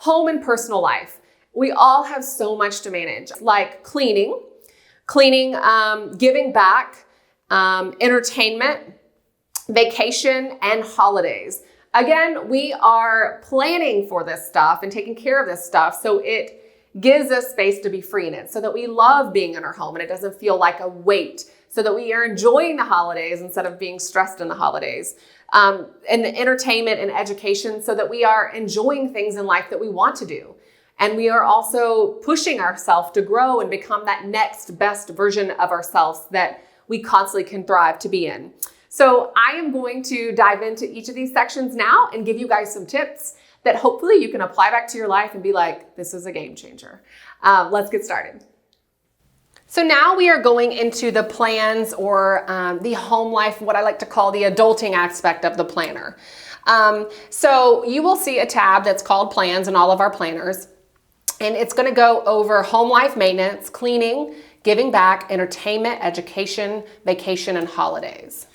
home and personal life. We all have so much to manage, like cleaning, giving back, entertainment, vacation, and holidays. Again, we are planning for this stuff and taking care of this stuff so it gives us space to be free in it, so that we love being in our home and it doesn't feel like a weight, so that we are enjoying the holidays instead of being stressed in the holidays. And the entertainment and education, so that we are enjoying things in life that we want to do. And we are also pushing ourselves to grow and become that next best version of ourselves that we constantly can thrive to be in. So I am going to dive into each of these sections now and give you guys some tips that hopefully you can apply back to your life and be like, this is a game changer. Let's get started. So now we are going into the plans, or the home life, what I like to call the adulting aspect of the planner. So you will see a tab that's called plans in all of our planners. And it's going to go over home life maintenance, cleaning, giving back, entertainment, education, vacation, and holidays.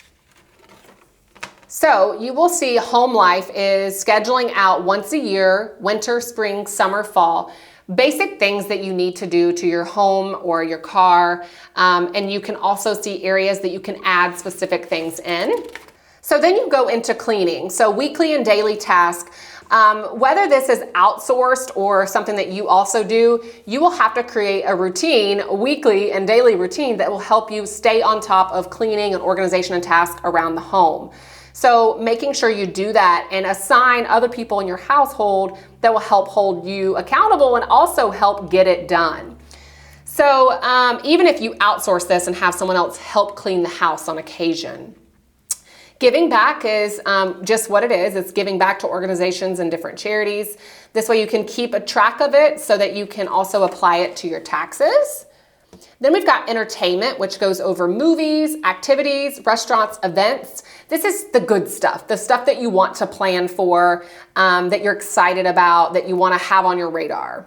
So you will see home life is scheduling out once a year, winter, spring, summer, fall, basic things that you need to do to your home or your car. And you can also see areas that you can add specific things in. So then you go into cleaning. So weekly and daily tasks. Whether this is outsourced or something that you also do, you will have to create a routine, a weekly and daily routine that will help you stay on top of cleaning and organization and tasks around the home. So making sure you do that and assign other people in your household that will help hold you accountable and also help get it done. So even if you outsource this and have someone else help clean the house on occasion. Giving back is just what it is. It's giving back to organizations and different charities. This way you can keep a track of it so that you can also apply it to your taxes. Then we've got entertainment, which goes over movies, activities, restaurants, events. This is the good stuff, the stuff that you want to plan for, that you're excited about, that you want to have on your radar.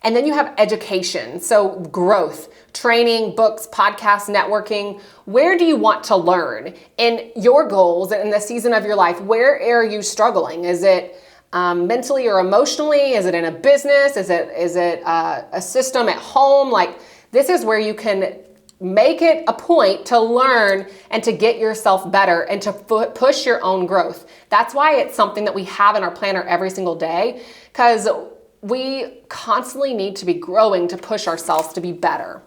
And then you have education, so growth, training, books, podcasts, networking. Where do you want to learn in your goals and in the season of your life? Where are you struggling? Is it mentally or emotionally? Is it in a business? Is it a system at home? Like, this is where you can make it a point to learn and to get yourself better and to push your own growth. That's why it's something that we have in our planner every single day, because we constantly need to be growing to push ourselves to be better.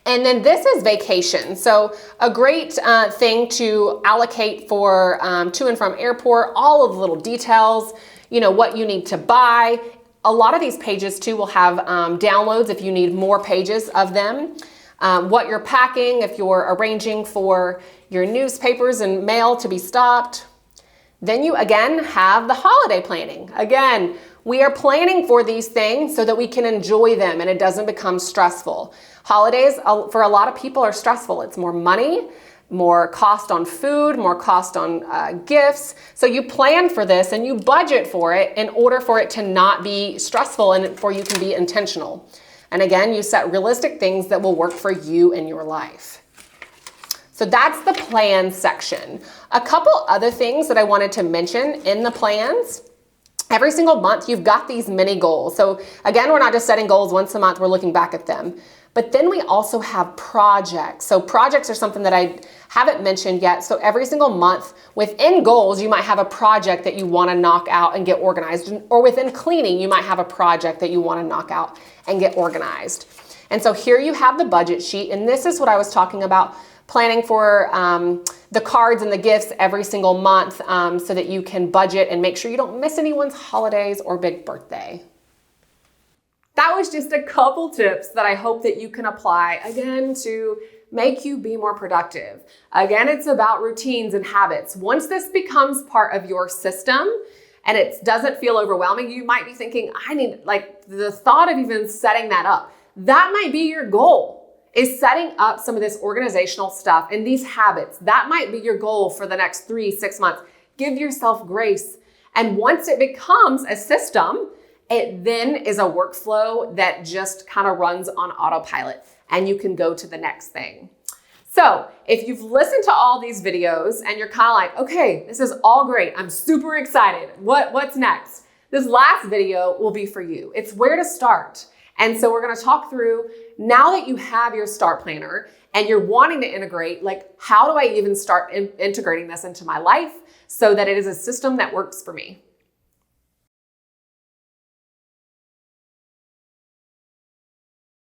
And then this is vacation. So a great thing to allocate for to and from airport, all of the little details, what you need to buy. A lot of these pages too will have downloads if you need more pages of them. What you're packing, if you're arranging for your newspapers and mail to be stopped. Then you again have the holiday planning. Again, we are planning for these things so that we can enjoy them and it doesn't become stressful. Holidays for a lot of people are stressful. It's more money, more cost on food, more cost on gifts. So you plan for this and you budget for it in order for it to not be stressful and for you can be intentional. And again, you set realistic things that will work for you in your life. So that's the plan section. A couple other things that I wanted to mention in the plans. Every single month, you've got these mini goals. So again, we're not just setting goals once a month, we're looking back at them. But then we also have projects. So projects are something that I haven't mentioned yet. So every single month within goals, you might have a project that you want to knock out and get organized. Or within cleaning, you might have a project that you want to knock out and get organized. And so here you have the budget sheet. And this is what I was talking about, planning for the cards and the gifts every single month so that you can budget and make sure you don't miss anyone's holidays or big birthday. That was just a couple tips that I hope that you can apply, again, to make you be more productive. Again, it's about routines and habits. Once this becomes part of your system and it doesn't feel overwhelming, you might be thinking, I need, like, the thought of even setting that up. That might be your goal, is setting up some of this organizational stuff and these habits. That might be your goal for the next 3-6 months. Give yourself grace. And once it becomes a system, it then is a workflow that just kind of runs on autopilot and you can go to the next thing. So if you've listened to all these videos and you're kind of like, okay, this is all great. I'm super excited. What's next? This last video will be for you. It's where to start. And so we're going to talk through, now that you have your START planner and you're wanting to integrate, how do I even start integrating this into my life so that it is a system that works for me?